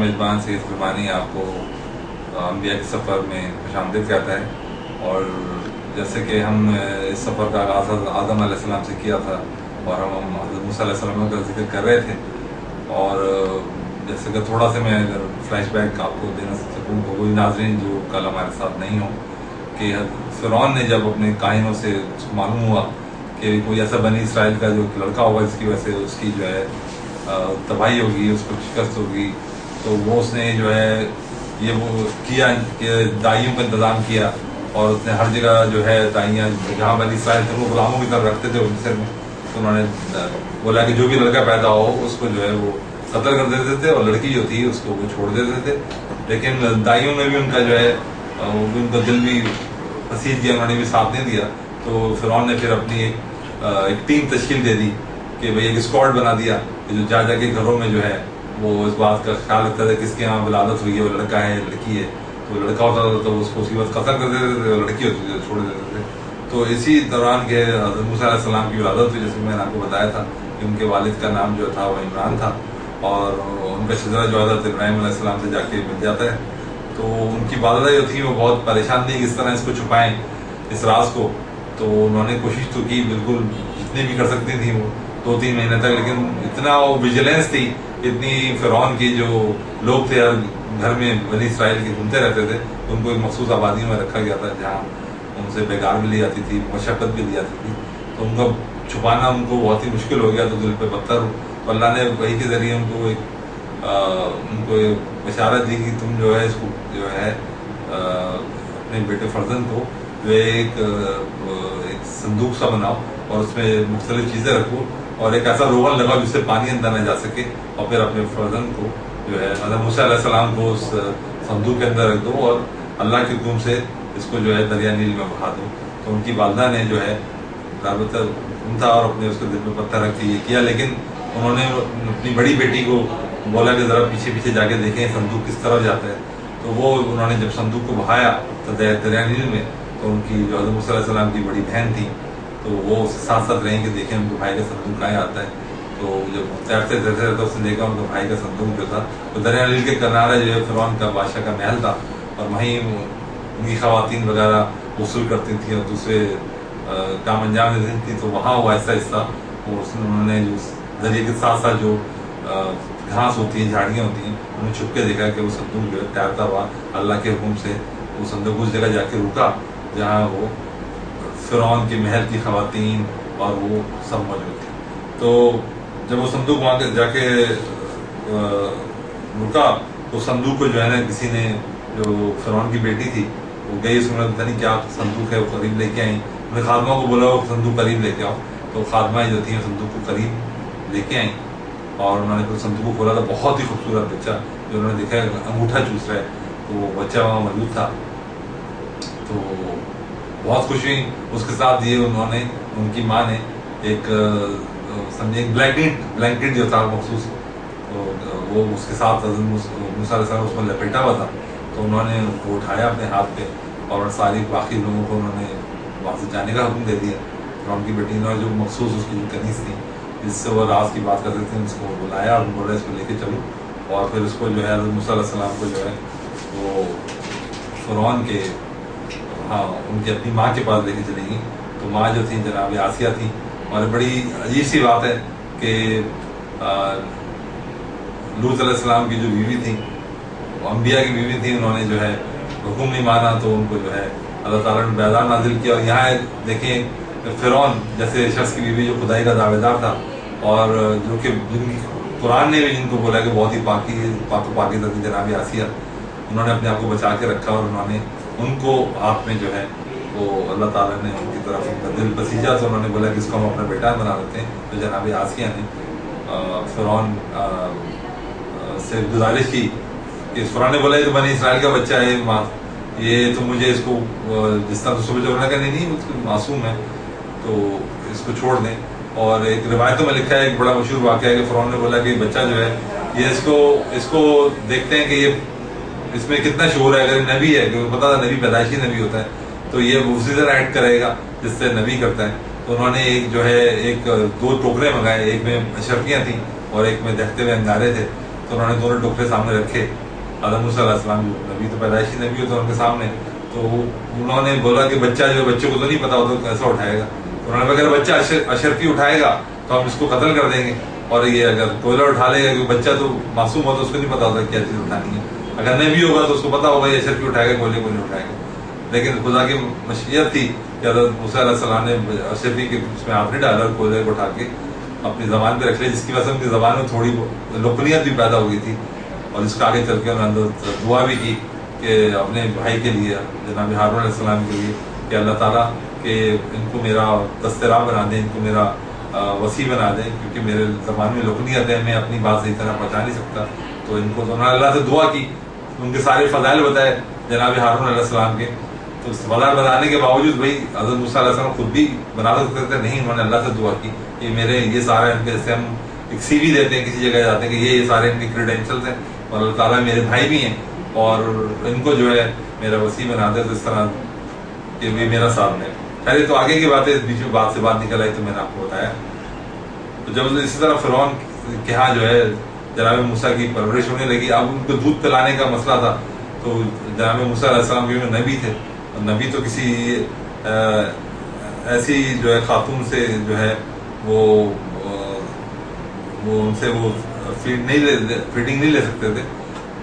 میزبان سید فرمانی آپ کو انبیاء کے سفر میں خوشامدید کہتا ہے. اور جیسے کہ ہم اس سفر کا آغاز آدم علیہ السلام سے کیا تھا اور ہم حضرت موسیٰ علیہ السلام کا ذکر کر رہے تھے. اور جیسے کہ تھوڑا سا میں اگر فلیش بیک آپ کو دینا سکوں تو وہی ناظرین جو کل ہمارے ساتھ نہیں ہوں کہ فرعون نے جب اپنے کاہنوں سے معلوم ہوا کہ کوئی ایسا بنی اسرائیل کا جو لڑکا ہوگا جس کی وجہ سے اس کی جو ہے تباہی ہوگی، اس کو شکست ہوگی، تو وہ اس نے جو ہے یہ وہ کیا کہ دائیوں کا انتظام کیا. اور اس نے ہر جگہ جو ہے دائیاں جہاں بنی اسرائیل تھے وہ غلاموں کی طرف رکھتے تھے مصر میں، تو انہوں نے بولا کہ جو بھی لڑکا پیدا ہو اس کو جو ہے وہ قتل کر دیتے تھے اور لڑکی جو تھی اس کو وہ چھوڑ دیتے تھے. لیکن دائیوں نے بھی ان کا جو ہے ان کا دل بھی پسیج کیا، انہوں نے بھی ساتھ نہیں دیا. تو فرعون نے پھر اپنی ایک ٹیم تشکیل دے دی کہ بھئی ایک اسکواڈ بنا دیا کہ جو جا کے گھروں میں جو ہے وہ اس بات کا خیال رکھتا تھا کس کے یہاں ولادت ہوئی ہے، وہ لڑکا ہے لڑکی ہے. تو لڑکا ہوتا تھا تو اس کو اسی وقت قتل کر دیتے تھے، لڑکی ہوتی تھی تو چھوڑ دیتے تھے. تو اسی دوران کے حضرت موسیٰ علیہ السلام کی ولادت ہوئی، جیسے میں نے آپ کو بتایا تھا کہ ان کے والد کا نام جو تھا وہ عمران تھا اور ان کا شجرہ جو حضرت ابراہیم علیہ السلام سے جا کے مل جاتا ہے. تو ان کی والدہ جو تھی وہ بہت پریشان تھی کہ کس طرح اس کو چھپائیں اس راز کو. تو انہوں نے کوشش تو کی بالکل جتنی بھی کر سکتی تھیں وہ 2-3 مہینے تک، لیکن اتنا وہ ویجیلنس تھی، اتنی فرعون کی جو لوگ تھے گھر میں بنی اسرائیل کے گھومتے رہتے تھے، ان کو ایک مخصوص آبادیوں میں رکھا گیا تھا جہاں ان سے بیگار بھی لی جاتی تھی، مشقت بھی لی جاتی تھی. تو ان کا چھپانا ان کو بہت ہی مشکل ہو گیا. تو دل پہ پتھر، تو اللہ نے وحی کے ذریعے ان کو ایک بشارت دی کہ تم جو ہے اس کو جو ہے اپنے بیٹے فرزند کو جو ایک صندوق سا بناؤ اور اس میں مختلف چیزیں رکھو اور ایک ایسا روغن لگاؤ جس سے پانی اندر نہ جا سکے، اور پھر اپنے فرزند کو جو ہے حضرت موسیٰ علیہ السلام کو اس صندوق کے اندر رکھ دو اور اللہ کے حکم سے اس کو جو ہے دریا نیل میں بہا دو. تو ان کی والدہ نے جو ہے البتہ تھا اور اپنے اس کو دل پہ پتھر رکھ کے یہ کیا، لیکن انہوں نے اپنی بڑی بیٹی کو بولا کہ ذرا پیچھے پیچھے جا کے دیکھیں صندوق کس طرف جاتا ہے. تو وہ انہوں نے جب صندوق کو بہایا تو دریا نیل میں، تو ان کی جو حضرت موسیٰ علیہ السلام کی بڑی بہن تھی تو وہ اس کے ساتھ ساتھ رہیں کہ دیکھیں ان کے بھائی کا صندوق کہاں آتا ہے. تو جب تیرتے تو اس نے دیکھا ان کے بھائی کا صندوق جو تھا تو دریا نیل کے کنارے جو ہے فرعون کا بادشاہ کا محل تھا، اور وہیں ان کی خواتین وغیرہ غسل کرتی تھیں اور دوسرے کام انجام دیتی تھیں. تو وہاں وہ آہستہ آہستہ انہوں نے جو دریا کے ساتھ ساتھ جو گھاس ہوتی ہیں، جھاڑیاں ہوتی ہیں، انہوں نے چھپ کے دیکھا کہ وہ صندوق جو ہے تیرتا ہوا اللہ کے حکم سے وہ صندوق اس جگہ جا کے رکا جہاں وہ فرعون کے محل کی خواتین اور وہ سب موجود تھے. تو جب وہ صندوق وہاں جا کے رکا تو صندوق کو جو ہے نا کسی نے، جو فرعون کی بیٹی تھی وہ گئی، اس میں پتہ نہیں کیا صندوق ہے وہ قریب لے کے آئیں. انہوں نے خادمہ کو بولا وہ صندوق قریب لے کے آؤ. تو خادمہ جو تھیں صندوق کو قریب لے کے آئیں اور انہوں نے پھر صندوق کو کھولا. تھا بہت ہی خوبصورت بچہ جو انہوں نے دیکھا انگوٹھا چوس رہا ہے، تو وہ بچہ وہاں موجود تھا. تو بہت خوش ہوئی اس کے ساتھ. یہ انہوں نے، ان کی ماں نے ایک سمجھے بلینکٹ جو تھا مخصوص، تو وہ اس کے ساتھ حضرت موسیٰ علیہ السلام اس میں لپیٹا ہوا تھا. تو انہوں نے وہ اٹھایا اپنے ہاتھ پہ اور ساری باقی لوگوں کو انہوں نے وہاں سے جانے کا حکم دے دیا. اور ان کی بیٹی نے جو مخصوص اس کی جو کنیز تھی جس سے وہ راز کی بات کرتے تھے اس کو بلایا اور بولا اس کو لے کے چلو. اور پھر اس کو جو ہے حضرت موسیٰ علیہ السلام کو جو ہے وہ فرعون کے ان کی اپنی ماں کے پاس لے کے چلی گئی. تو ماں جو تھی جناب آسیہ تھی. اور بڑی عجیب سی بات ہے کہ لوط علیہ السلام کی جو بیوی تھی وہ انبیاء کی بیوی تھی، انہوں نے جو ہے حکم نہیں مانا تو ان کو جو ہے اللہ تعالیٰ نے بیدار نازل کیا. اور یہاں دیکھیں فرعون جیسے شخص کی بیوی جو خدائی کا دعوے دار تھا اور جو کہ جن کی قرآن نے بھی جن کو بولا کہ بہت ہی پاک و پاکیزہ تھی جناب آسیہ، انہوں نے اپنے آپ کو بچا کے رکھا اور انہوں نے ان کو آپ میں جو ہے وہ اللہ تعالیٰ نے ان کی طرف ان کا دل پسیجا. تو انہوں نے بولا کہ اس کو ہم اپنا بیٹا بنا دیتے ہیں. تو جناب آسیہ نے فرعون سے گزارش کی کہ فرعون نے بولا یہ تو بنی اسرائیل کا بچہ ہے، یہ تو مجھے اس کو جس طرح صبح جو کہ نہیں معصوم ہے تو اس کو چھوڑ دیں. اور ایک روایتوں میں لکھا ہے، ایک بڑا مشہور واقعہ ہے کہ فرعون نے بولا کہ بچہ جو ہے یہ اس کو دیکھتے ہیں کہ یہ اس میں کتنا شعور ہے. اگر نبی ہے، کیونکہ پتا تھا نبی پیدائشی نبی ہوتا ہے تو یہ اسی طرح ایڈ کرے گا جس سے نبی کرتا ہے. تو انہوں نے ایک جو ہے 2 ٹوکرے منگائے، ایک میں اشرفیاں تھیں اور ایک میں دہتے ہوئے انگارے تھے. تو انہوں نے دونوں ٹوکرے سامنے رکھے، آدم موسیٰ علیہ السلام جو نبی تو پیدائشی نبی ہوتا ان کے سامنے، تو انہوں نے بولا کہ بچہ جو بچے کو تو نہیں پتا ہوتا کیسا اٹھائے گا، تو انہوں نے اگر بچہ اشرفی اٹھائے گا تو ہم اس کو قتل کر دیں گے، اور یہ اگر کوئلہ اٹھا لے گا، کیونکہ بچہ تو معصوم ہوتا ہے، اس کو نہیں پتا ہوتا کیا چیز اٹھانی ہے، اگر نبی ہوگا تو اس کو پتا ہوگا یہ اشرفی اٹھائے گا، کوئلے کو نہیں اٹھائے گا، لیکن خدا کی مشیت تھی کہ حضرت موسیٰ علیہ السلام نے اشرفی کے اس میں ہاتھ نہیں ڈالا اور کوئلے کو اٹھا کے اپنی زبان پہ رکھ لیا، جس کی وجہ سے ان کی زبان میں تھوڑی لکنیت بھی پیدا ہو گئی تھی، اور اس کا آگے چل کے انہوں نے دعا بھی کی کہ اپنے بھائی کے لیے جناب ہارون علیہ السلام کے لیے کہ اللہ تعالیٰ کہ ان کو میرا دست راہ بنا دیں، ان کو میرا وسیع بنا دیں، کیونکہ میرے زبان میں لکنیت ہے، میں اپنی بات صحیح طرح پہنچا نہیں سکتا، تو ان کو تو انہوں نے اللہ سے دعا کی، ان کے سارے فضائل بتائے جناب ہارون علیہ السلام کے، تو فضائل بتانے کے باوجود بھائی حضرت موسیٰ علیہ السلام خود بھی بنا سکتے تھے، نہیں، انہوں نے اللہ سے دعا کی کہ میرے یہ سارا ان کے، جیسے ہم ایک سی وی دیتے ہیں کسی جگہ جاتے ہیں کہ یہ سارے ان کے کریڈینشلز ہیں، اور اللہ تعالیٰ میرے بھائی بھی ہیں، اور ان کو جو ہے میرا وسیع بنا دے، تو اس طرح کہ بھی میرا ساتھ ہے۔ خیر تو آگے کی باتیں، اس بیچ میں بات سے بات نکل آئی تو میں نے آپ کو بتایا۔ تو جب اسی طرح فرعون کے ہاں جو ہے جناب موسیٰ کی پرورش ہونے لگی، اب ان کو دودھ پلانے کا مسئلہ تھا، تو جناب موسیٰ علیہ السلام کے نبی تھے، نبی تو کسی ایسی جو ہے خاتون سے جو ہے وہ ان سے وہ فیڈنگ نہیں لے سکتے تھے،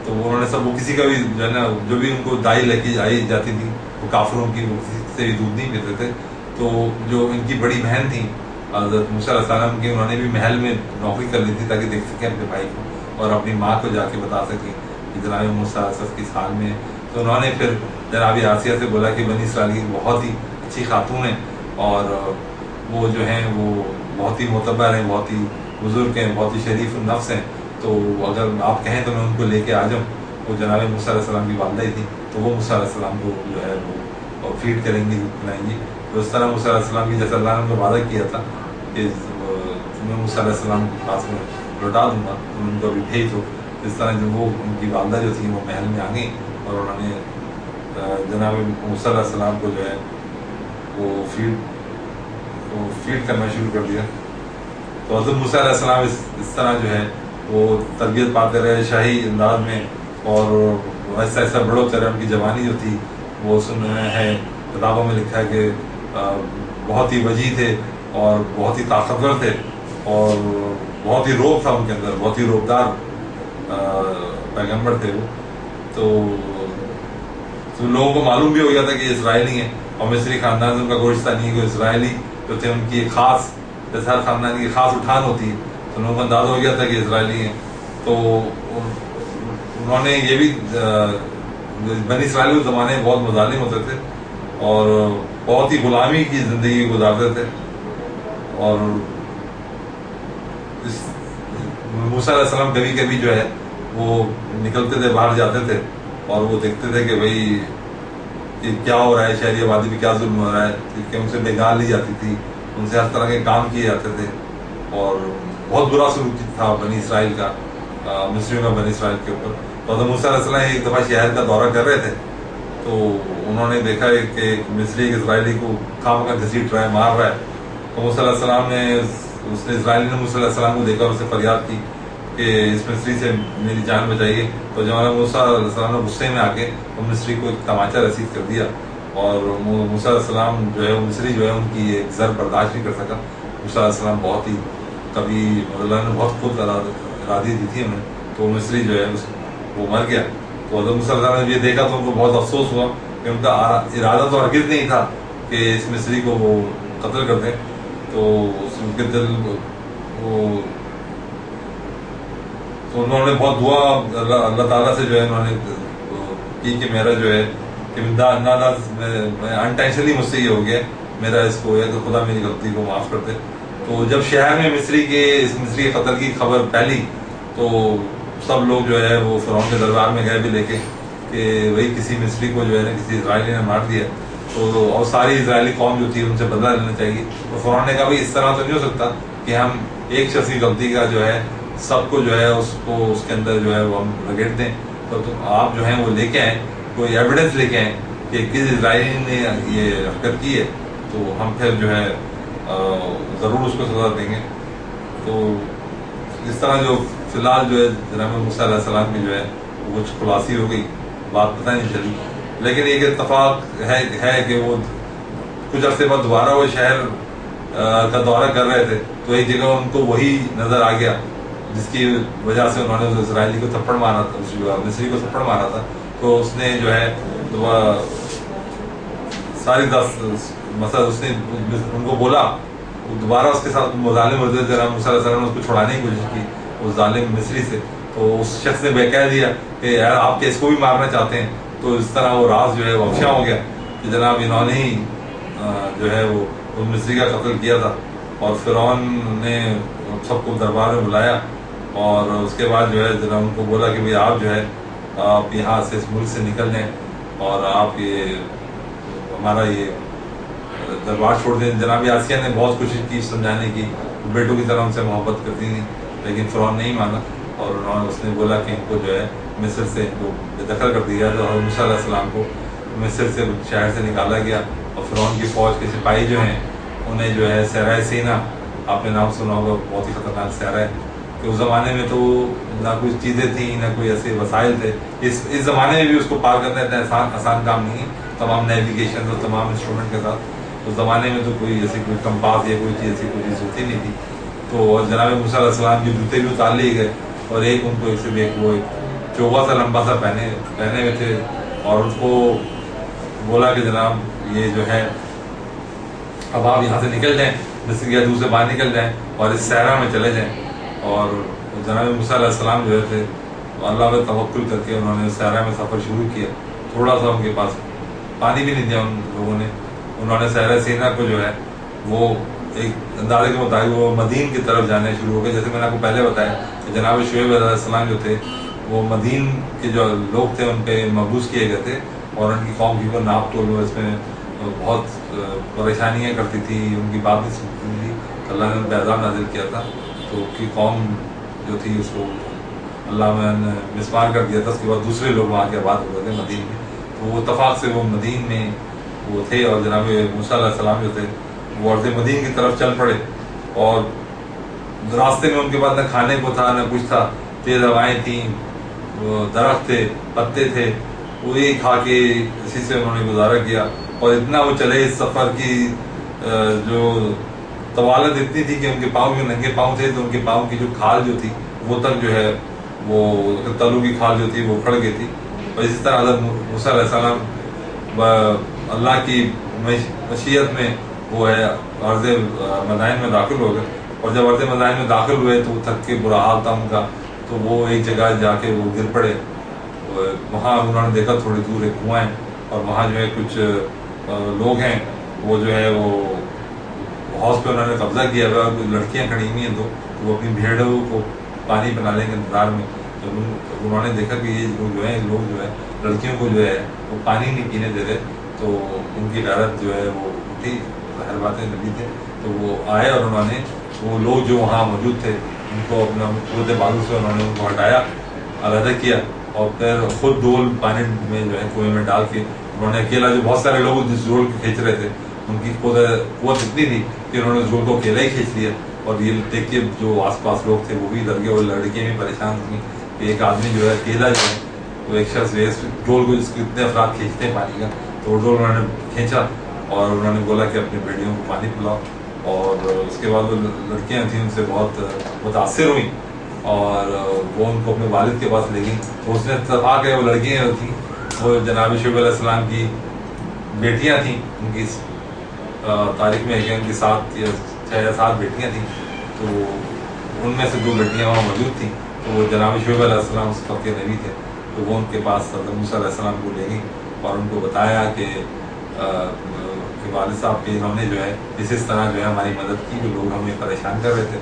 تو انہوں نے سب، وہ کسی کا بھی جو ہے نا، جو بھی ان کو دائی لے کے آئی جاتی تھی وہ کافروں کی، وہ کسی سے بھی دودھ نہیں پیتے تھے، تو جو ان کی بڑی بہن تھی حضرت موسیٰ علیہ السلام کی، انہوں نے بھی محل میں نوکری کر لی تھی تاکہ دیکھ سکیں اپنے بھائی کو اور اپنی ماں کو جا کے بتا سکیں کہ جناب موسیٰ کس حال میں ہے، تو انہوں نے پھر جناب آسیہ سے بولا کہ بنی اسرائیل کی بہت ہی اچھی خاتون ہیں، اور وہ جو ہیں وہ بہت ہی معتبر ہیں، بہت ہی بزرگ ہیں، بہت ہی شریف النفس ہیں، تو اگر آپ کہیں تو میں ان کو لے کے آ جاؤں۔ وہ جناب موسیٰ علیہ السلام کی والدہ ہی تھی، تو وہ موسیٰ علیہ السلام کو جو ہے وہ فیڈ کریں گی، پلائیں گی، تو اس طرح موسیٰ علیہ السلام کی، جیسے اللہ نے وعدہ کیا تھا کہ میں موسیٰ علیہ السلام کے پاس میں لوٹا دوں گا، تم ان کو ابھی بھیج دو۔ اس طرح جو وہ ان کی والدہ جو تھی وہ محل میں آ گئیں، اور انہوں نے جناب موسیٰ علیہ السلام کو جو ہے وہ فیڈ کرنا شروع کر دیا۔ تو حضرت موسیٰ علیہ السلام اس طرح جو ہے وہ تربیت پاتے رہے شاہی انداز میں، اور ایسا ایسا بڑوں طرح ان کی جوانی جو تھی وہ سننا ہے، کتابوں میں لکھا ہے کہ بہت ہی وجیح تھے اور بہت ہی طاقتور تھے، اور بہت ہی روب تھا ان کے اندر، بہت ہی روبدار پیغمبر تھے وہ، تو لوگوں کو معلوم بھی ہو گیا تھا کہ یہ اسرائیلی ہیں، اور مصری خاندان سے ان کا گوشتہ نہیں، کہ اسرائیلی جو تھے ان کی ایک خاص، جیسے ہر خاندان کی خاص اٹھان ہوتی ہے، تو لوگوں کو اندازہ ہو گیا تھا کہ اسرائیلی ہیں، تو انہوں نے یہ بھی، بنی اسرائیل کے زمانے میں بہت مظالم ہوتے تھے اور بہت ہی غلامی کی زندگی گزارتے تھے، اور موسیٰ علیہ السلام کبھی کبھی جو ہے وہ نکلتے تھے، باہر جاتے تھے، اور وہ دیکھتے تھے کہ بھائی کہ کیا ہو رہا ہے، شہری آبادی پہ کیا ظلم ہو رہا ہے، کہ ان سے بےگان لی جاتی تھی، ان سے ہر طرح کے کام کیے جاتے تھے، اور بہت برا سلوک تھا بنی اسرائیل کا، مصریوں کا بنی اسرائیل کے اوپر۔ تو حضرت موسیٰ علیہ السلام ایک دفعہ شہر کا دورہ کر رہے تھے، تو انہوں نے دیکھا کہ ایک مصری ایک اسرائیلی کو خام کا گھسیٹ رہا ہے، مار رہا ہے، تو موسیٰ علیہ السلام نے، اس نے اسرائیلی نے موسیٰ علیہ السلام کو دیکھا اور اس سے فریاد کی کہ اس مصری سے میری جان بچائیے، تو جناب موسیٰ علیہ السلام نے غصے میں آ کے وہ مصری کو ایک تماچا رسید کر دیا، اور موسیٰ علیہ السلام جو ہے وہ مصری جو ہے ان کی ایک ضرب برداشت نہیں کر سکا۔ موسیٰ علیہ السلام بہت ہی کبھی اللہ نے بہت خود ارادی دی تھی ہمیں، تو وہ مصری جو ہے وہ مر گیا۔ تو حضرت موسیٰ علیہ السلام نے یہ دیکھا تو ان کو بہت افسوس ہوا کہ ان کا ارادہ تو ہرگز نہیں تھا کہ اس مصری کو وہ قتل کر دیں، تو ان کے دل وہ، تو انہوں نے بہت دعا اللہ تعالیٰ سے جو ہے انہوں نے کی کہ میرا جو ہے کہ انٹینشنلی مجھ سے یہ ہو گیا، میرا اس کو ہے کہ خدا میری غلطی کو معاف کر دے۔ تو جب شہر میں مصری کے قتل کی خبر پھیلی تو سب لوگ جو ہے وہ فرعون کے دربار میں گئے بھی لے کے کہ وہی کسی مصری کو جو ہے نا کسی اسرائیلی نے مار دیا، تو اور ساری اسرائیلی قوم جو تھی ان سے بدلہ لینا چاہیے۔ تو فرعون نے کہا بھائی اس طرح تو نہیں ہو سکتا کہ ہم ایک شخص کی غلطی کا جو ہے سب کو جو ہے اس کو اس کے اندر جو ہے وہ ہم لگیٹ دیں، تو آپ جو ہیں وہ لے کے آئیں، کوئی ایویڈنس لے کے آئیں کہ کس اسرائیلی نے یہ حرکت کی ہے، تو ہم پھر جو ہے ضرور اس کو سزا دیں گے۔ تو اس طرح جو فی الحال جو ہے جناب موسیٰ علیہ السلام کی جو ہے وہ کچھ خلاصی ہو گئی، بات پتہ نہیں چلی، لیکن ایک اتفاق ہے کہ وہ کچھ عرصے بعد دوبارہ وہ شہر کا دورہ کر رہے تھے، تو ایک جگہ ان کو وہی نظر آ گیا جس کی وجہ سے انہوں نے اس اسرائیلی کو تھپڑ مارا تھا، مصری کو تھپڑ مارا تھا. تو اس نے جو ہے ساری مثلا اس نے ان کو بولا، دوبارہ اس کے ساتھ ظالم حضرت جناب موسیٰ علیہ السلام نے اس کو چھڑانے کی کوشش کی اس ظالم مصری سے. تو اس شخص نے کہہ دیا کہ یار آپ کیا اس کو بھی مارنا چاہتے ہیں؟ تو اس طرح وہ راز جو ہے وہ افشا ہو گیا کہ جناب انہوں نے ہی جو ہے وہ مصری کا قتل کیا تھا. اور فرعون نے سب کو دربار میں بلایا اور اس کے بعد جو ہے جناب ان کو بولا کہ بھئی آپ جو ہے آپ یہاں سے اس ملک سے نکل جائیں اور آپ یہ ہمارا یہ دربار چھوڑ دیں. جناب آسیہ نے بہت کوشش کی سمجھانے کی، بیٹوں کی طرح ان سے محبت کرتی تھی، لیکن فرعون نہیں مانا اور اس نے بولا کہ ان کو جو ہے مصر سے ان کو بے دخل کر دیا. تو حضرت موسیٰ علیہ السلام کو مصر سے شہر سے نکالا گیا اور فرعون کی فوج کے سپاہی جو ہیں انہیں جو ہے صحرائے سینا، آپ نے نام سنا ہوگا، بہت ہی خطرناک صحرا ہے کہ اس زمانے میں تو نہ کوئی چیزیں تھیں نہ کوئی ایسے وسائل تھے. اس زمانے میں بھی اس کو پار کرنا اتنا آسان کام نہیں ہے تمام نیویگیشن اور تمام انسٹرومنٹ کے ساتھ. اس زمانے میں تو کوئی ایسی کوئی کمپاس یا کوئی چیز ایسی کوئی چیز ہوتی نہیں تھی. تو جناب موسیٰ علیہ السلام کے جوتے بھی اتار لیے گئے اور ایک ان کو وہ ایک چوغا سا لمبا سا پہنے ہوئے تھے اور ان کو بولا کہ جناب یہ جو ہے اب آپ یہاں سے نکل جائیں، مصر کے حدود سے باہر نکل جائیں اور اس صحرا میں چلے جائیں. اور جناب موسیٰ علیہ السلام جو تھے اللہ پہ توکل کر کے انہوں نے صحرا میں سفر شروع کیا. تھوڑا سا ان کے پاس پانی بھی نہیں دیا ان لوگوں نے. انہوں نے صحرا سینا کو جو ہے وہ ایک اندازے کے مطابق وہ مدین کی طرف جانے شروع ہو گئے. جیسے میں نے آپ کو پہلے بتایا کہ جناب شعیب علیہ السلام جو تھے وہ مدین کے جو لوگ تھے ان پہ مبعوث کیے گئے تھے اور ان کی قوم کی ناپ تول اس میں بہت پریشانیاں کرتی تھی، ان کی بات نہیں سنتی تھی. اللہ نے ان پہ عذاب نازل کیا تھا تو ان کی قوم جو تھی اس کو اللہ نے مسمار کر دیا تھا. اس کے بعد دوسرے لوگ وہاں کے آباد ہو گئے تھے مدین میں. تو وہ اتفاق سے وہ مدین میں وہ تھے اور جناب موسیٰ علیہ السلام جو تھے وہ عرض مدین کی طرف چل پڑے. اور راستے میں ان کے پاس نہ کھانے کو تھا نہ کچھ تھا، تیز ہوائیں تھیں، درخت تھے، پتے تھے، وہی کھا کے اسی سے انہوں نے گزارا کیا. اور اتنا وہ چلے اس سفر کی جو طوالت اتنی تھی کہ ان کے پاؤں جو ننگے پاؤں تھے تو ان کے پاؤں کی جو کھال جو تھی وہ تک جو ہے وہ تلو کی کھال جو تھی وہ اکھڑ گئی تھی. اور اسی طرح حضرت موسیٰ علیہ السلام اللہ کی مشیت میں وہ ہے عرض مدائن میں داخل ہو گئے. اور جب عرض مدائن میں داخل ہوئے تو تھک کے برا حال تھا ان کا. تو وہ ایک جگہ جا کے وہ گر پڑے. وہاں انہوں نے دیکھا تھوڑی دور ایک کنواں ہے اور وہاں جو ہے کچھ لوگ ہیں وہ جو ہے وہ ہاؤس پہ انہوں نے قبضہ کیا ہوا. کچھ لڑکیاں کھڑی ہوئی ہیں تو وہ اپنی بھیڑوں کو پانی پلانے کے انتظار میں. جب انہوں نے دیکھا کہ یہ لوگ جو ہے لڑکیوں کو جو ہے وہ پانی نہیں پینے دے رہے تو ان کی غیرت جو ہے وہ اٹھی. ظاہر باتیں نبی تھے تو وہ آئے اور انہوں نے وہ لوگ جو وہاں موجود تھے ان کو اپنا قوت بازو سے انہوں نے ان کو ہٹایا، علیحدہ کیا اور پھر خود ڈول پانی میں جو ہے کنویں میں ڈال کے انہوں نے اکیلا، جو بہت سارے لوگ جس ڈول کو کھینچ رہے تھے ان کی قوت اتنی تھی کہ انہوں نے اس ڈول کو اکیلا ہی کھینچ لیا. اور یہ دیکھ کے جو آس پاس لوگ تھے وہ بھی ڈر گئے اور لڑکیاں بھی پریشان تھیں کہ ایک آدمی جو ہے اکیلا جو ہے وہ ایک شخص ڈول کو جس کو اتنے افراد کھینچتے ہیں پانی کا، تو وہ ڈول انہوں نے کھینچا اور انہوں نے بولا کہ اپنی بیٹیوں کو پانی پلاؤ. اور اس کے بعد وہ لڑکیاں تھیں ان سے بہت متاثر ہوئیں اور وہ ان کو اپنے والد کے پاس لے گئیں. تو اس نے اتفاق ہے وہ لڑکیاں جو تھیں وہ جناب شعیب علیہ السلام کی بیٹیاں تھیں. ان کی تاریخ میں ہے کہ ان کی 6 یا 7 بیٹیاں تھیں. تو ان میں سے 2 بیٹیاں وہاں موجود تھیں. تو وہ جناب شعیب علیہ السلام اس وقت کے نبی تھے. تو وہ ان کے پاس حضرت موسیٰ علیہ السلام کو لے گئی اور ان کو بتایا کہ والد صاحب کے انہوں نے جو ہے اس طرح جو ہے ہماری مدد کی، جو لوگ ہمیں پریشان کر رہے تھے.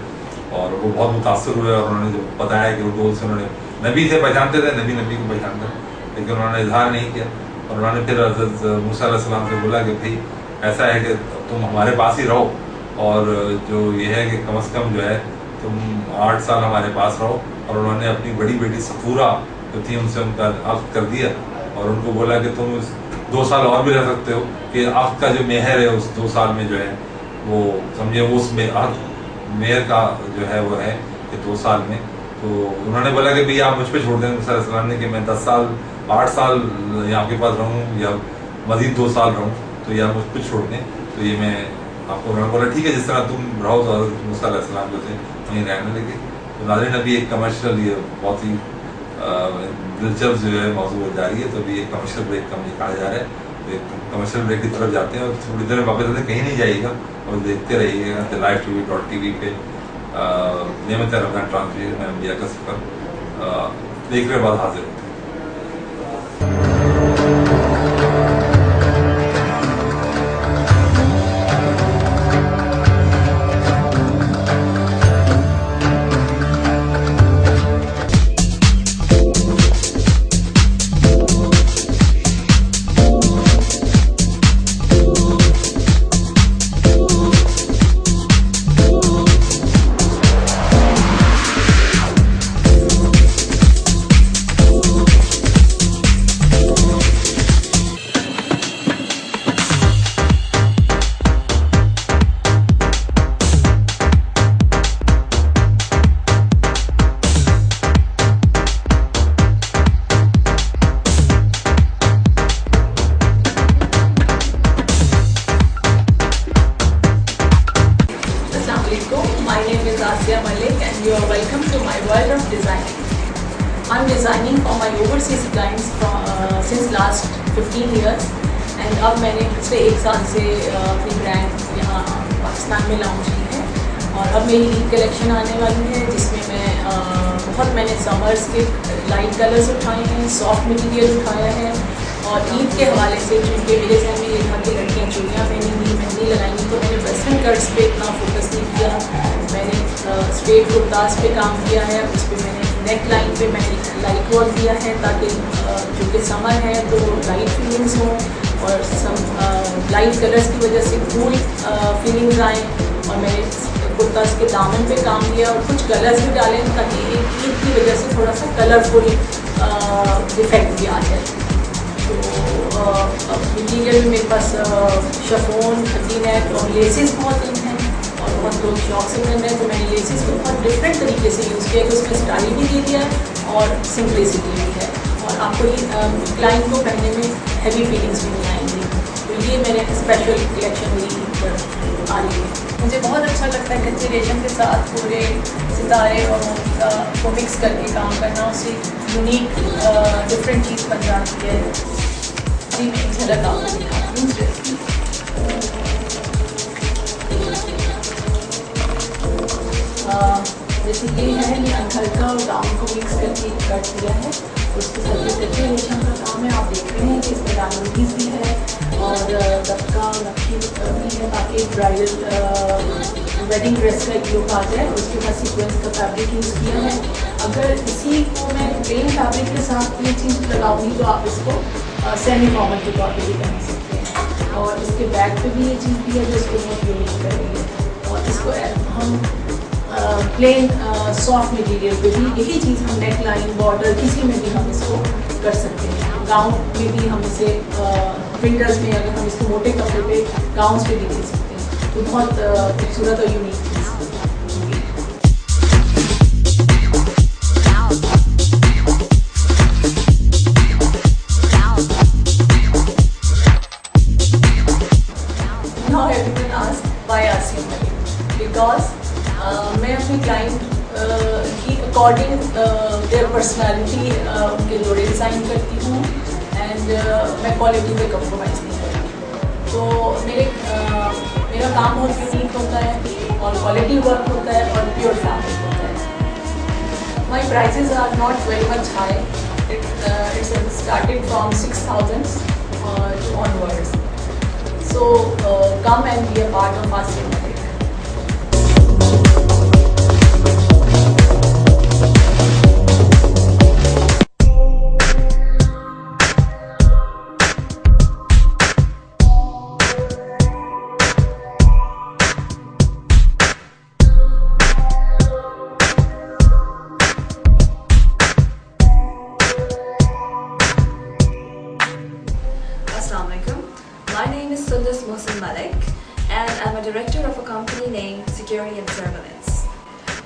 اور وہ بہت متاثر ہوئے اور انہوں نے جو بتایا کہ وہ ڈول سے انہوں نے نبی تھے، پہچانتے تھے نبی کو پہچانتے، لیکن انہوں نے اظہار نہیں کیا. اور انہوں نے پھر حضرت موسیٰ علیہ السلام سے بولا کہ بھائی ایسا ہے کہ تم ہمارے پاس ہی رہو اور جو یہ ہے کہ کم از کم جو ہے تم 8 سال ہمارے پاس رہو. اور انہوں نے اپنی بڑی بیٹی صفورہ جو تھی ان سے ان کا عقد کر دیا اور ان کو بولا کہ تم 2 سال اور بھی رہ سکتے ہو، کہ عقد کا جو مہر ہے اس 2 سال میں جو ہے وہ سمجھے وہ اس میں عقد مہر کا جو ہے وہ ہے کہ 2 سال میں تو انہوں نے بولا کہ بھئی آپ مجھ پہ چھوڑ دیں موسیٰ علیہ السلام نے کہ میں 10 سال 8 سال یا آپ کے پاس رہوں یا مزید 2 سال رہوں تو یہ آپ مجھ پہ چھوڑ دیں. تو یہ میں آپ کو انہوں نے بولا ٹھیک ہے جس طرح تم رہو تو حضرت موسیٰ علیہ السلام جو تھے وہیں رہنے لگے. تو ناظرین ابھی ایک کمرشل یہ بہت ہی دلچسپ جو ہے موضوع جاری ہے. تو ابھی ایک کمرشل بریک کہا جا رہا ہے. تو ایک کمرشل بریک کی طرف جاتے ہیں اور تھوڑی دیر میں واپس آتے ہیں. کہیں نہیں جائیے گا اور دیکھتے رہیے گا LiveTV.tv پہ نعمت رمضان ٹرانسلیشن میں انبیاء کا سفر دیکھنے کے بعد حاضر ہوتے ہیں. My name is Asya Malik and you are welcome to my world of designing. I'm designing for my overseas clients since last 15 years and اب میں نے پچھلے 1 سال سے اپنی برانڈ یہاں پاکستان میں لانچ کی ہے اور اب میری عید کلیکشن آنے والی ہے جس میں میں نے سمرز کے لائٹ کلرز اٹھائے ہیں, سافٹ مٹیریل اٹھایا ہے اور عید کے حوالے سے چونکہ میرے ذہن میں یہ تھا کہ لڑکیاں چوڑیاں پہنیں گی, مہندی لگائیں گی, تو میں نے ویسٹرن کٹس پہ اتنا فوکس نہیں کیا. میں نے اسٹریٹ کرتاز پہ کام کیا ہے, اس پہ میں نے نیک لائن پہ میں نے لائٹ ورک دیا ہے تاکہ چونکہ سمر ہے تو لائٹ فیلنگس ہوں اور لائٹ کلرز کی وجہ سے کول فیلنگز آئیں. اور میں نے کرتاز کے دامن پہ کام کیا اور کچھ کلرز بھی ڈالے تاکہ عید کی وجہ سے تھوڑا سا کلرفل افیکٹ بھی آ جائے. تو مٹیریل میں میرے پاس شفون, کھٹی نیٹ اور لیسز بہت ان ہیں اور بہت لوگ شوق سے پہن رہے ہیں. تو میں نے لیسز کو بہت ڈفرینٹ طریقے سے یوز کیا کہ اس میں اسٹائل بھی دے دیا ہے اور سمپلسٹی بھی ہے اور آپ کو یہ کلائنٹ کو پہننے میں ہیوی فیلنگس بھی نہیں آئیں گی. تو یہ میں نے اسپیشل کلیکشن میری عید پر آ رہی ہے. مجھے بہت اچھا لگتا ہے کچے ریشم کے ساتھ پورے ستارے اور موتی کو مکس کر کے کام کرنا, اس سے یونیک ڈفرینٹ چیز بن جاتی ہے. جی میں ایک جھلک آپ کو دکھاتی ہوں ڈریس کی. جیسے یہ ہے یہ ہلکا اور گاؤن کو مکس کر کے کٹ دیا ہے. اس کے ساتھ یہ کچے ریشم کا کام ہے. آپ دیکھ رہے ہیں کہ اس میں ڈائمنڈز بھی ہے اور دبکا نقشی بھی ہے تاکہ برائڈل ویڈنگ ڈریس کا ایک لک آ جائے. اس کے بعد سیکوینس کا فیبرک یوز کیا ہے. اگر اسی کو میں پلین فیبرک کے ساتھ یہ چیز لگاؤں گی تو آپ اس کو سیمی فارمل کے طور پہ بھی پہن سکتے ہیں. اور اس کے بیک پہ بھی یہ چیز بھی ہے جو اس کو بہت یونیک کر رہی ہے. اور اس کو ہم پلین سافٹ مٹیریل پہ بھی یہی چیز ہم نیک لائن بارڈر کسی میں بھی ہم اس کو کر سکتے ہیں. گاؤن میں بھی ہم اسے ونٹرز میں اگر ہم اس کو موٹے کپڑے پہ گاؤنس پہ بھی دے سکتے ہیں. تو بہت خوبصورت اور یونیک چیز. Now everyone asks why Asya Malik? Because میں اپنے کلائنٹ کی اکارڈنگ دیئر پرسنالٹی ان کے جوڑے ڈیزائن کرتی ہوں اینڈ میں کوالٹی پہ کمپرومائز نہیں کرتی. تو میرا کام بہت یونیک ہوتا ہے اور کوالٹی ورک ہوتا ہے اور پیور فیبرک ہوتا ہے. My prices are not very much high. It's starting from 6,000 onwards. So come and be a part of Asya Malik. Assalamualaikum. My name is Sundus Mohsin Malik and I'm a director of a company named Security and Surveillance.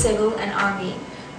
civil and army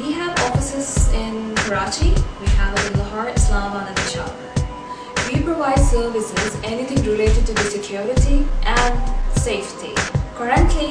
We have offices in Karachi, we have it in Lahore, Islamabad and Peshawar. We provide services anything related to the security and safety. Currently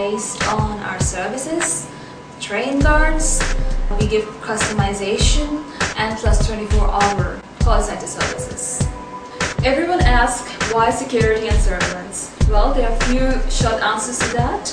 based on our services, train guards, we give customization and plus 24-hour call center services. Everyone asks why security and surveillance? Well, there are few short answers to that.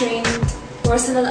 trained personnel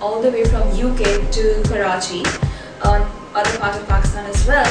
all the way from UK to Karachi and other part of Pakistan as well,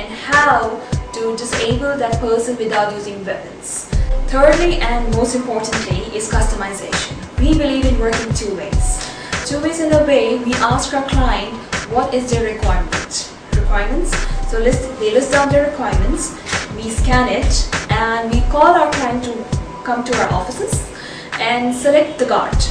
and how to disable that person without using weapons. Thirdly and most importantly is customization. We believe in working two ways. Two ways in a way, we ask our client what is their requirements. So they list down their requirements, we scan it and we call our client to come to our offices and select the guard.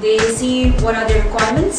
They see what are their requirements,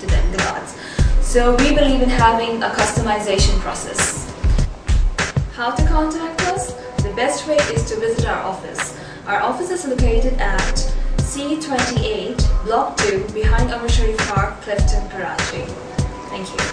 to them, the guards. So we believe in having a customization process. How to contact us? The best way is to visit our office. Our office is located at C28, Block 2, behind Umar Sharif Park, Clifton, Karachi. Thank you.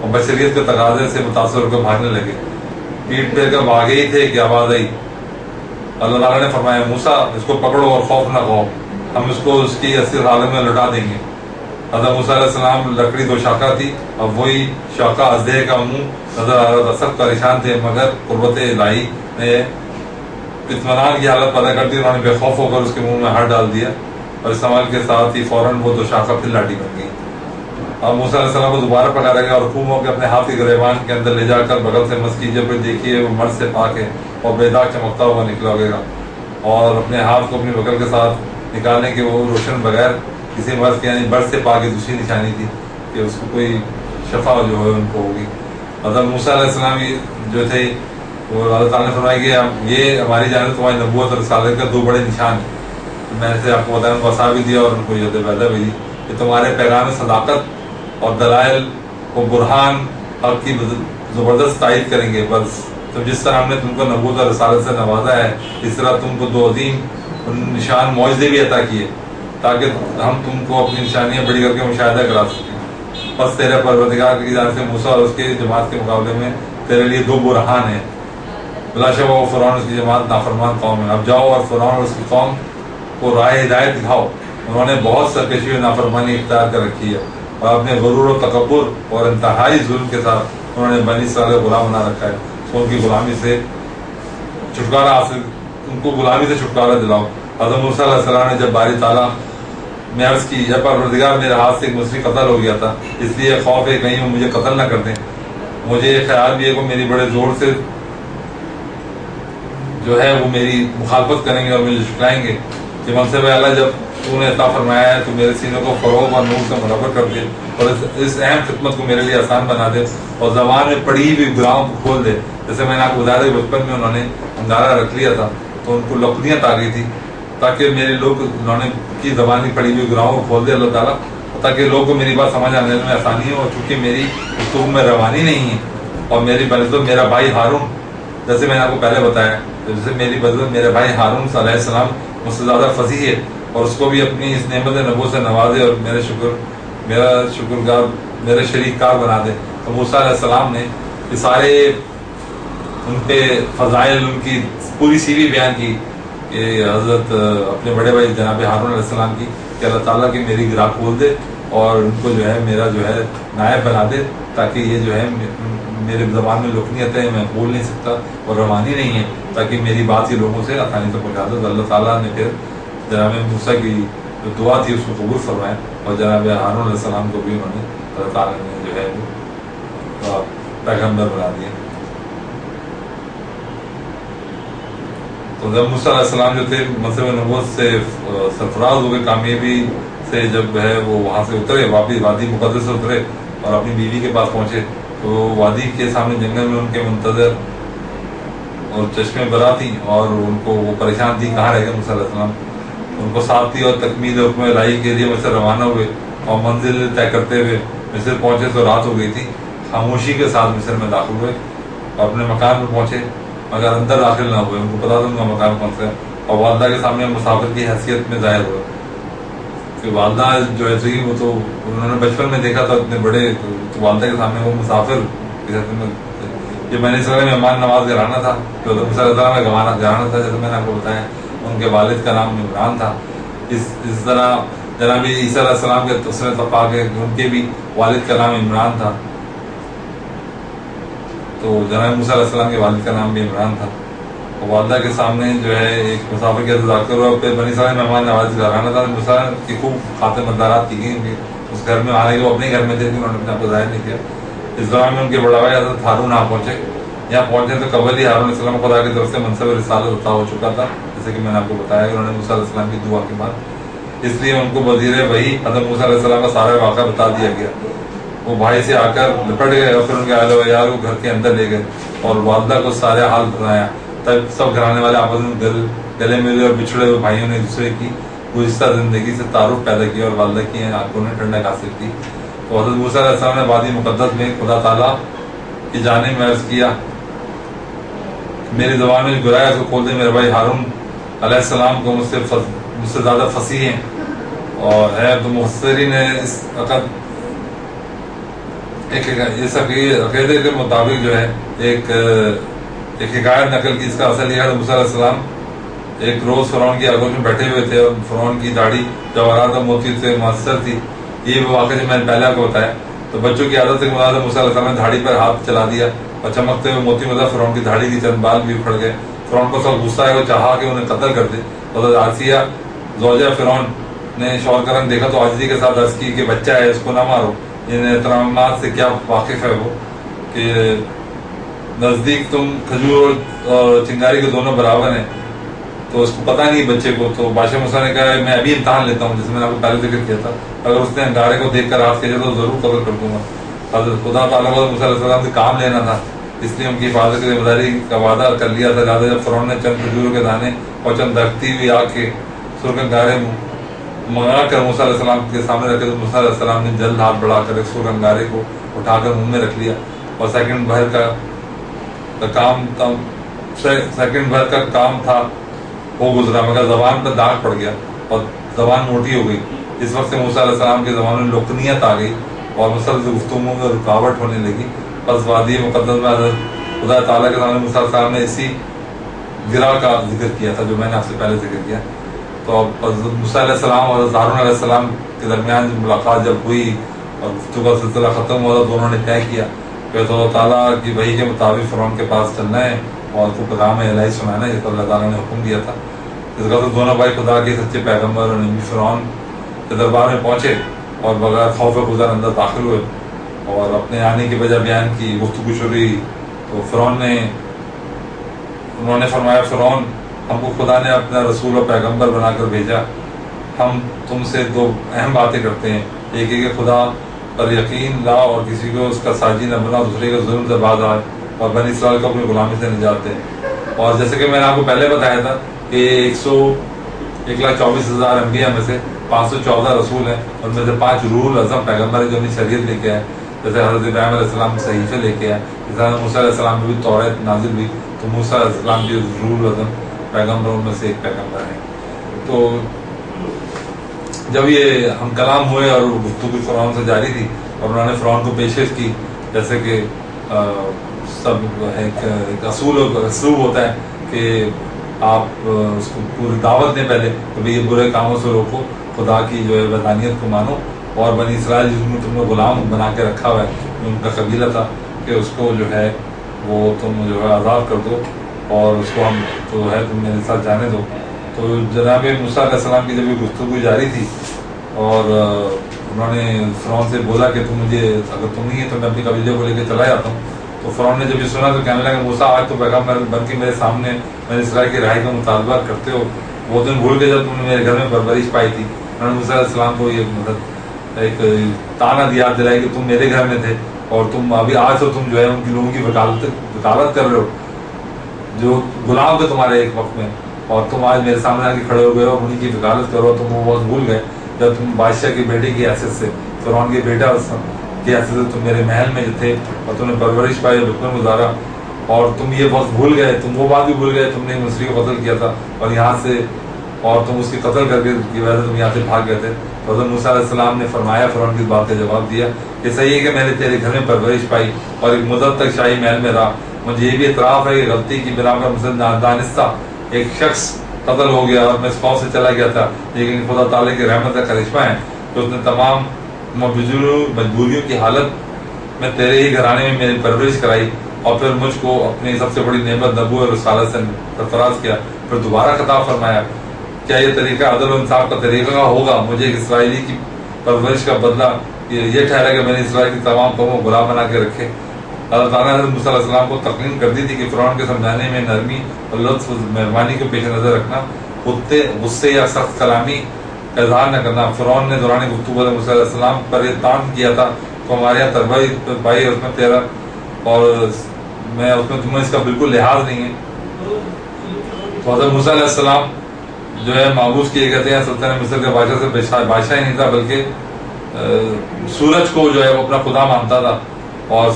اور بشریت کے تقاضے سے متاثر ہو کر بھاگنے لگے. پیٹ پھیر کر بھاگے ہی تھے کہ آواز آئی. اللہ تعالیٰ نے فرمایا موسیٰ اس کو پکڑو اور خوف نہ کھاؤ, ہم اس کو اس کی اصل حالت میں لوٹا دیں گے. حضرت موسیٰ علیہ السلام لکڑی دو شاخہ تھی, اب وہی شاخہ اژدہے کا منہ نظر آ رہا تھا. سب پریشان تھے مگر قربت الہی نے اطمینان کی حالت پیدا کر دی. انہوں نے بے خوف ہو کر اس کے منہ میں ہاتھ ڈال دیا اور استعمال کے ساتھ ہی فوراً وہ دو شاخہ پھر لاٹھی بن گئی. اب موسیٰ علیہ السلام کو دوبارہ پکڑا گیا اور خوب ہو کے اپنے ہاتھ کے گریبان کے اندر لے جا کر بغل سے مس کیجیے, پھر دیکھیے وہ مرد سے پاک ہے اور بے داغ چمکتا ہوا نکلا ہوگا. اور اپنے ہاتھ کو اپنی بغل کے ساتھ نکالنے کے وہ روشن بغیر کسی مرض کے یعنی برد سے پاک کی دوسری نشانی تھی کہ اس کو کوئی شفا جو ہے ان کو ہوگی. حضرت موسیٰ علیہ السلام جو تھے وہ اللہ تعالیٰ نے فرمایا کہ یہ ہماری جانب تمہاری نبوت اور رسالت کے دو بڑے نشان ہیں. میں نے آپ کو بتایا, ان کو عصا بھی دیا اور ان کو یاد پیدا بھی دی کہ تمہارے پیغام صداقت اور دلائل کو برہان حق کی زبردست تائید کریں گے. بس تو جس طرح ہم نے تم کو نبوت اور رسالت سے نوازا ہے اس طرح تم کو دو عظیم نشان معجزے بھی عطا کیے تاکہ ہم تم کو اپنی نشانیاں بڑی کر کے مشاہدہ کرا سکیں. بس تیرے پروردگار کی جانب سے موسیٰ اور اس کے جماعت کے مقابلے میں تیرے لیے دو برہان ہیں. بلا شبہ وہ فرعون اس کی جماعت نافرمان قوم ہے. اب جاؤ اور فرعون اور اس کی قوم کو راہ ہدایت دکھاؤ. انہوں نے بہت سرکشی و نافرمانی اختیار کر رکھی ہے اور اپنے غرور و تکبر اور انتہائی ظلم کے ساتھ انہوں نے بنی اسرائیل کو غلام بنا رکھا ہے. تو ان کی غلامی سے چھٹکارا حاصل, ان کو غلامی سے چھٹکارا دلاؤ. حضرت موسیٰ علیہ السلام نے جب باری تعالیٰ میں عرض کی یا پروردگار میرے ہاتھ سے ایک مصری قتل ہو گیا تھا, اس لیے خوف ہے کہیں وہ مجھے قتل نہ کر دیں. مجھے یہ خیال بھی ہے کہ میری بڑے زور سے جو ہے وہ میری مخالفت کریں گے اور مجھے جھٹلائیں گے کہ منصب اعلیٰ جب تو نے عطا فرمایا ہے تو میرے سینے کو فروغ اور نور سے منور کر دے اور اس اہم خدمت کو میرے لیے آسان بنا دے اور زبان میں پڑی ہوئی گناہوں کو کھول دے. جیسے میں نے آپ کو بتایا تھا بچپن میں انہوں نے انگارہ رکھ لیا تھا تو ان کو لکڑیاں تاکی تھی تاکہ میرے لوگ انہوں نے کی زبان کی پڑی ہوئی گناہوں کو کھول دے اللہ تعالیٰ, تاکہ لوگوں کو میری بات سمجھ آنے میں آسانی ہو. اور چونکہ میری گفتگو میں روانی نہیں ہے اور میری بنسبت میرا بھائی ہارون, جیسے میں نے آپ کو پہلے بتایا, جیسے میری بنسبت میرے بھائی ہارون علیہ السلام مجھ سے زیادہ فصیح ہے اور اس کو بھی اپنی اس نعمت نبوت سے نوازے اور میرا شکرگار میرے شریک کار بنا دے. تو موسیٰ علیہ السلام نے یہ سارے ان پہ فضائل ان کی پوری سی وی بیان کی کہ حضرت اپنے بڑے بھائی جناب ہارون علیہ السلام کی کہ اللہ تعالیٰ کی میری گراہ کھول دے اور ان کو جو ہے میرا جو ہے نائب بنا دے تاکہ یہ جو ہے میرے زبان میں لکنیت ہے, میں بول نہیں سکتا اور روانی نہیں ہے, تاکہ میری بات ہی لوگوں سے آسانی سے پہنچا دے. اللہ تعالیٰ نے پھر جناب موسیٰ کی جو دعا تھی اس کو قبول فرمایا اور جناب ہارون علیہ السلام کو بھی انہوں نے اللہ تعالیٰ نے جو ہے وہ پیغمبر بنا دیا. تو جب موسیٰ علیہ السلام جو تھے منصب نبوت سے سرفراز ہو گئے, کامیابی سے جب ہے وہ وہاں سے اترے, واپس وادی مقدس سے اترے اور اپنی بیوی کے پاس پہنچے تو وادی کے سامنے جنگل میں ان کے منتظر اور چشمے برا تھیں اور ان کو وہ پریشان تھی کہاں رہ گئے موسیٰ علیہ السلام. ان کو ساتھی اور تکمیل حکم الہی کے لیے مصر روانہ ہوئے اور منزل طے کرتے ہوئے مصر پہنچے تو رات ہو گئی تھی. خاموشی کے ساتھ مصر میں داخل ہوئے اور اپنے مکان میں پہنچے مگر اندر داخل نہ ہوئے. ان کو پتا تھا ان کا مکان کون سا ہے اور والدہ کے سامنے مسافر کی حیثیت میں ظاہر ہوئے کہ والدہ جو ہے تھی وہ تو انہوں نے بچپن میں دیکھا تھا اتنے بڑے, تو والدہ کے سامنے وہ مسافر یہ میں نے اس میں مہمان نواز گھرانہ تھا جو موسیٰ علیہ السلام کا گھرانہ تھا. جیسے میں نے آپ کو بتایا ان کے والد کا نام عمران تھا. اس طرح جناب عیسیٰ علیہ السلام کے تسر اتفاق ہے ان کے بھی والد کا نام عمران تھا. تو جناب موسیٰ علیہ السلام کے والد کا نام بھی عمران تھا. اور والدہ کے سامنے جو ہے ایک مسافر کے ذکر ہوا. پھر بنی اسرائیل مہمان نوازی گھرانہ تھا. موسیٰ کی خوب خاطر مدارات کی گئی اس گھر میں, حالانکہ وہ اپنے گھر میں تھے, انہوں نے اپنے آپ کو ظاہر نہیں کیا. اس دوران میں ان کے بڑا بھائی حضرت ہارون یہاں پہنچے تو قبل ہی ہارون علیہ السلام خدا کی طرف سے منصب رسالت عطا ہو چکا تھا, جیسے کہ میں نے آپ کو بتایا کہ انہوں نے موسیٰ علیہ السلام کی دعا کے بعد اس لیے ان کو وزیر وحی حضرت موسیٰ علیہ السلام کا سارا واقعہ بتا دیا گیا. وہ بھائی سے آ کر لپٹ گئے اور پھر ان کے اہل و عیال کو گھر کے اندر لے گئے اور والدہ کو سارے حال بتایا. تب سب گھرانے والے آپس میں گلے ملے اور بچھڑے ہوئے بھائیوں نے دوسرے کی گزشتہ زندگی سے تعارف پیدا کیا اور والدہ کی آنکھوں نے ٹھنڈک حاصل کی. تو حضرت موسیٰ علیہ السلام نے وادی مقدس میں خدا تعالیٰ کی جانب میں عرض کیا میری زبان میں گرایا اس کو کھول دے. میرے بھائی ہارون علیہ السلام کو مجھ سے زیادہ فصیح ہیں اور ہے تو مفسرین نے اس وقت اس عقیدے کے مطابق جو ہے ایک حکایت نقل کی، اس کا اصل یہ ہے موسیٰ علیہ السلام ایک روز فرعون کی آگوش میں بیٹھے ہوئے تھے اور فرعون کی داڑھی جواہرات اور موتی سے مؤثر تھی. یہ وہ واقعہ جو میں نے پہلے آپ کو بتایا. تو بچوں کی عادت سے موسیٰ علیہ السلام نے داڑھی پر ہاتھ چلا دیا اور چمکتے ہوئے موتی ملا فرعون کی داڑھی کی چند بال بھی اکھڑ گئے. فرعون کو سب غصہ ہے، وہ چاہا کہ انہیں قتل کر دے. حضرت آسیہ زوجہ فرعون نے شوہر کا رنگ دیکھا تو عاجزی کے ساتھ عرض کی کہ بچہ ہے، اس کو نہ مارو. ان احترامات سے کیا واقف ہے وہ کہ نزدیک تم کھجور اور چنگاری کے دونوں برابر ہیں. تو اس کو پتہ نہیں بچے کو. تو بادشاہ موسیٰ نے کہا میں ابھی امتحان لیتا ہوں، جس میں نے آپ کو پہلے ذکر کیا تھا. اگر اس نے انگارے کو دیکھ کر ہاتھ کیا تو ضرور قتل کر دوں گا. حضرت خدا تعالیٰ کو موسیٰ علیہ السلام سے کام لینا تھا، اس لیے ان کی حفاظت کی ذمہ داری کا وعدہ کر لیا تھا. لہٰذا جب فرعون نے چند کھجوروں کے دانے اور چند دھکتی ہوئی آگ کے سرخ انگارے منگا کر موسیٰ علیہ السلام کے سامنے رکھے تو موسیٰ علیہ السلام نے جلد ہاتھ بڑھا کر ایک سرخ انگارے کو اٹھا کر منہ میں رکھ لیا اور سیکنڈ بھر کا کام تھا وہ گزرا، مگر زبان پر داغ پڑ گیا اور زبان موٹی ہو گئی. اس وقت سے موسیٰ علیہ السلام کی زبان میں لکنیت آ گئی اور مسلسل گفتگو میں رکاوٹ ہونے لگی. پس وادی مقدس میں حضرت خدا تعالیٰ کے سامنے موسیٰ علیہ السلام نے اسی گرا کا ذکر کیا تھا جو میں نے آپ سے پہلے ذکر کیا. تو موسیٰ علیہ السلام اور ہارون علیہ السلام کے درمیان ملاقات جب ہوئی اور گفتگو کا سلسلہ ختم ہوا تو دونوں نے طے کیا کہ اللہ تعالیٰ کی وحی کے مطابق فرعون کے پاس چلنا ہے اور اس کو پیغام الہی سنانا ہے جس اللہ تعالیٰ نے حکم دیا تھا. اس کا دونوں بھائی خدا کے سچے پیغمبر اور نبی فرعون کے دربار میں پہنچے اور بغیر خوف گزر اندر داخل ہوئے اور اپنے آنے کی وجہ بیان کی. گفتگو شروع ہوئی تو انہوں نے فرمایا فرعون ہم کو خدا نے اپنا رسول اور پیغمبر بنا کر بھیجا. ہم تم سے دو اہم باتیں کرتے ہیں، ایک ہے کہ خدا پر یقین لا اور کسی کو اس کا ساجی نہ بنا، دوسرے کا ظلم سے باز آئے اور بنی اسرائیل کو اپنی غلامی سے نجات دے. اور جیسے کہ میں نے آپ کو پہلے بتایا تھا کہ 1,24,000 انبیاء میں سے 514 رسول ہیں، ان میں سے 5 روح الاعظم پیغمبر ہیں جو اپنی شریعت لے کے آئے. جیسے حضرت ابراہیم علیہ السلام صحیفے لے کے آئے، جیسے موسیٰ علیہ السلام میں بھی توریت نازل ہوئی تو موسیٰ علیہ السلام کی روح الاعظم پیغمبروں میں سے ایک پیغمبر ہیں. تو جب یہ ہم کلام ہوئے اور گفتگو فرعون سے جاری تھی اور انہوں نے فرعون کو پیشکش کی جیسے کہ سب ایک اسلوب ہوتا ہے کہ آپ اس کو پوری دعوت دیں پہلے کہ یہ برے کاموں سے روکو، خدا کی جو ہے وحدانیت کو مانو اور بنی اسرائیل جس میں تم نے غلام بنا کے رکھا ہوا ہے ان کا قبیلہ تھا کہ اس کو جو ہے وہ تم جو ہے آزاد کر دو اور اس کو ہم تو ہے تم میرے ساتھ جانے دو. تو جناب موسیٰ علیہ السلام کی جب یہ گفتگو جاری تھی اور انہوں نے فرعون سے بولا کہ تم مجھے اگر تم نہیں ہے تو میں اپنی قبیلے کو لے کے چلا جاتا ہوں. تو فرعون نے جب یہ سنا تو کہنے لگا موسیٰ آج تو پیغمبر بن کے میرے سامنے میں اسرائیل کی رہائی کا مطالبہ کرتے ہو، وہ دن بھول گئے جب تم نے میرے گھر میں پرورش پائی تھی. انہوں نے موسیٰ علیہ السلام کو یہ مطلب ایک تانا یاد دلائی کہ تم میرے گھر میں تھے اور تم ابھی آج تو تم جو ہے ان کی لوگوں کی وکالت کر رہے ہو جو غلام تھے تمہارے ایک وقت میں، اور تم آج میرے سامنے آ کے کھڑے ہو گئے اور انہیں کی وکالت کرو. تم وہ بہت بھول گئے جب تم بادشاہ کے بیٹے کی حیثیت سے فرعون کے بیٹا کی حیثیت سے تم میرے محل میں جو تھے اور تم نے پرورش پائی بچپن گزارا اور تم یہ وقت بھول گئے، تم وہ بات بھی بھول گئے تم نے مصری کو قتل کیا تھا اور یہاں سے اور تم اس کی قتل کر کے کی وجہ سے تم یہاں سے بھاگ گئے تھے. حضرت موسیٰ علیہ السلام نے فرمایا فرعون کی اس بات کا جواب دیا کہ صحیح ہے کہ میں نے تیرے گھر میں پرورش پائی اور ایک مدت تک شاہی محل میں رہا. مجھے یہ بھی اعتراف ہے کہ غلطی کی بنا پر مجھ سے دانستہ ایک شخص قتل ہو گیا اور میں اس قوم سے چلا گیا تھا، لیکن خدا تعالیٰ کی رحمت کا کرشمہ ہے کہ اس نے تمام مجبوریوں کی حالت میں تیرے ہی گھرانے میں میری پرورش کرائی اور پھر مجھ کو اپنی سب سے بڑی نعمت نبوت اور رسالت سے سرفراز کیا. پھر دوبارہ خطاب فرمایا کیا یہ طریقہ عدل و انصاف کا طریقہ ہوگا؟ مجھے ایک اسرائیلی کی پرورش کا بدلہ یہ ٹھہرا کہ میں نے اسرائیل کی تمام قوموں کو غلام بنا کے رکھے. اللہ تعالیٰ نے موسیٰ علیہ السلام کو تقریر کر دی تھی کہ فرعون کے سمجھانے میں نرمی اور لطف مہربانی کو پیش نظر رکھنا، غصے یا سخت کلامی کا اظہار نہ کرنا. فرعون نے دوران گفتگو موسیٰ علیہ السلام پر یہ طعن کیا تھا کہ ہمارے یہاں تربائی پائی اس میں تیرا اور میں اس میں تمہیں اس کا بالکل لحاظ نہیں ہے. تو حضرت موسیٰ علیہ السلام جو ہے معبوس کیے گئے تھے سلطنت مصر کے بادشاہ سے بادشاہ ہی نہیں تھا بلکہ سورج کو جو ہے وہ اپنا خدا مانتا تھا اور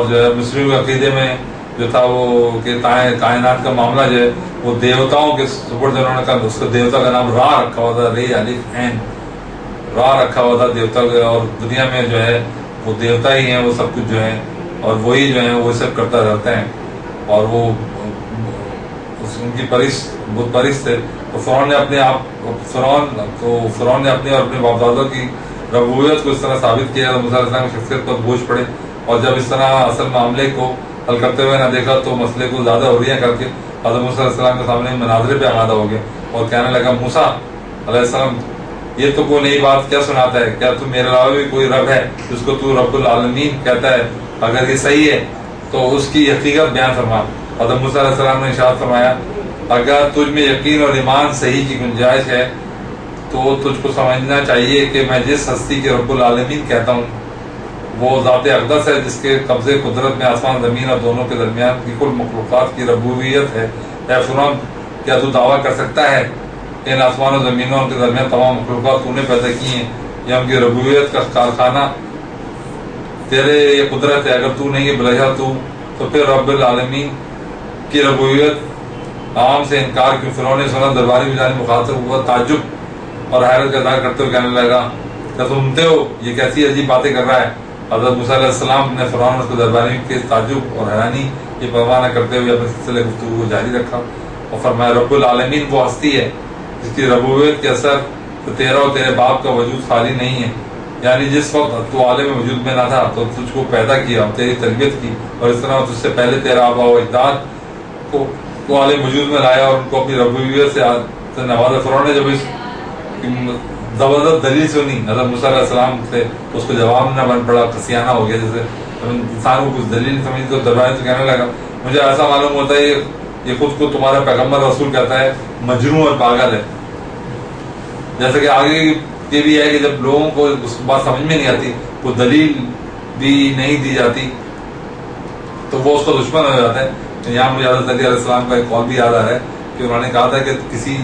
جو ہے مصریوں کے عقیدے میں جو تھا وہ کہ کائنات کا معاملہ جو ہے وہ دیوتاؤں کے سپرد انہوں نے کہا اس کا دیوتا کا نام را رکھا ہوا تھا، ری الف عین را رکھا ہوا تھا دیوتا کا. اور دنیا میں جو ہے وہ دیوتا ہی ہیں, وہ سب کچھ جو ہے, اور وہی جو ہے وہ سب کرتا رہتا ہے, اور وہ ان کی بت پرست تھے. تو فرعون نے اپنے اپنے اور اپنے باپ دادوں کی ربوبیت کو اس طرح ثابت کیا, موسیٰ علیہ السلام کی شخصیت پر بوجھ پڑے, اور جب اس طرح اصل معاملے کو حل کرتے ہوئے نہ دیکھا تو مسئلے کو زیادہ عریاں کر کے حضرت موسیٰ علیہ السلام کے سامنے مناظرے پہ آمادہ ہو گئے, اور کہنے لگا موسیٰ علیہ السلام یہ تو کوئی نئی بات کیا سناتا ہے, کیا تو میرے علاوہ بھی کوئی رب ہے جس کو تو رب العالمین کہتا ہے؟ اگر یہ صحیح ہے تو اس کی حقیقت بیان فرما. حضرت موسیٰ علیہ السلام نے ارشاد فرمایا اگر تجھ میں یقین اور ایمان صحیح کی گنجائش ہے تو تجھ کو سمجھنا چاہیے کہ میں جس ہستی کے رب العالمین کہتا ہوں وہ ذات اقدس ہے جس کے قبضے قدرت میں آسمان زمین اور دونوں کے درمیان کی کل مخلوقات کی ربوبیت ہے. اے فرعون کیا تو دعویٰ کر سکتا ہے ان آسمان و زمینوں کے درمیان تمام مخلوقات تو نے پیدا کی ہیں, یا ان کی ربوبیت کا کارخانہ تیرے یہ قدرت ہے؟ اگر تو نہیں ہے بلجا تو پھر رب العالمین کی ربوبیت عام سے انکار کیوں؟ فرعون نے سنا, درباری بھی جانب مخاطب ہوا, تعجب اور حیرت کا اظہار کرتے ہوئے کہنے لگا کیا سنتے ہو یہ کیسی عجیب باتیں کر رہا ہے؟ حضرت موسیٰ علیہ السلام نے فرعون اس کو درباری کے تعجب اور حیرانی کی پرواہ نہ کرتے ہوئے اپنے سلسلے گفتگو کو جاری رکھا اور فرمایا رب العالمین وہ ہستی ہے جس کی ربوبیت کے اثر تو تیرا اور تیرے باپ کا وجود خالی نہیں ہے, یعنی جس وقت تو عالم وجود میں نہ تھا تو تجھ کو پیدا کیا, تیری تربیت کی, اور اس طرح تجھ سے پہلے تیرا آبا و اجداد کو عالم وجود میں لایا اور ان کو اپنی ربوبیت سے نوازا. فرعون نے جب اس زبردست دلیل سنی حضرت موسیٰ علیہ السلام سے تو اس کو جواب نہ بن پڑا, کسیانہ ہو گیا. جیسے انسان کو کچھ دلیل سمجھی تو درباری سے کہنے لگا مجھے ایسا معلوم ہوتا ہے یہ خود کو تمہارا پیغمبر رسول کہتا ہے مجنون اور پاگل ہے. جیسا کہ آگے یہ بھی ہے کہ جب لوگوں کو اس بات سمجھ میں نہیں آتی, کوئی دلیل بھی نہیں دی جاتی تو وہ اس کا دشمن ہو جاتا ہے. یہاں مجھے حضرت علی علیہ السلام کا ایک قول بھی یاد آ رہا ہے کہ انہوں نے کہا تھا کہ کسی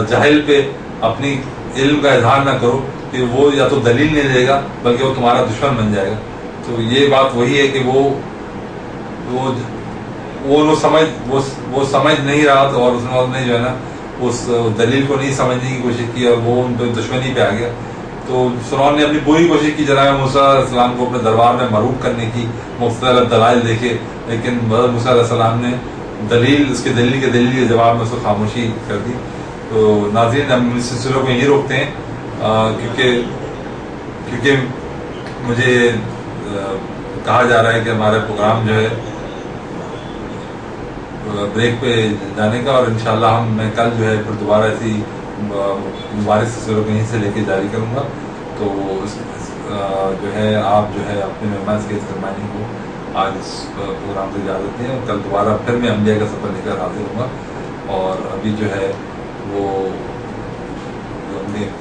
جاہل پہ اپنی علم کا اظہار نہ کرو کہ وہ یا تو دلیل نہیں دے گا بلکہ وہ تمہارا دشمن بن جائے گا. تو یہ بات وہی ہے کہ وہ سمجھ نہیں رہا تو, اور اس نے جو ہے نا اس دلیل کو نہیں سمجھنے کی کوشش کی اور وہ ان پہ دشمنی پہ آ گیا. تو فرعون نے اپنی پوری کوشش کی جناب موسیٰ علیہ السلام کو اپنے دربار میں معروف کرنے کی, مختلف دلائل دیکھے, لیکن موسیٰ علیہ السلام نے اس کے دلیل کے جواب میں اس کو خاموشی کر دی. تو ناظرین ہم اس سلسلے کو یہیں روکتے ہیں کیونکہ مجھے کہا جا رہا ہے کہ ہمارا پروگرام جو ہے بریک پہ جانے کا, اور انشاءاللہ میں کل جو ہے پھر دوبارہ ایسی مبارک سلسلوں کو یہیں سے لے کے جاری کروں گا. تو جو ہے آپ جو ہے اپنے مہمان سے فرمانی کو آج اس پروگرام سے اجازت دیں, اور کل دوبارہ پھر میں انبیاء کا سفر لے کر حاضر ہوں گا. اور ابھی جو ہے وہ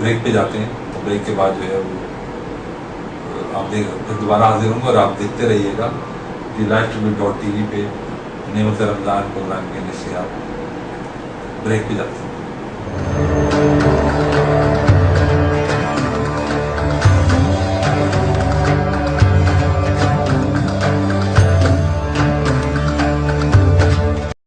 بریک پہ جاتے ہیں, اور بریک کے بعد جو ہے وہ آپ پھر دوبارہ حاضر ہوں گا, اور آپ دیکھتے رہیے گا live.tv پہ نعمت رمضان پروگرام کے نشریات. بریک پہ جاتے ہیں.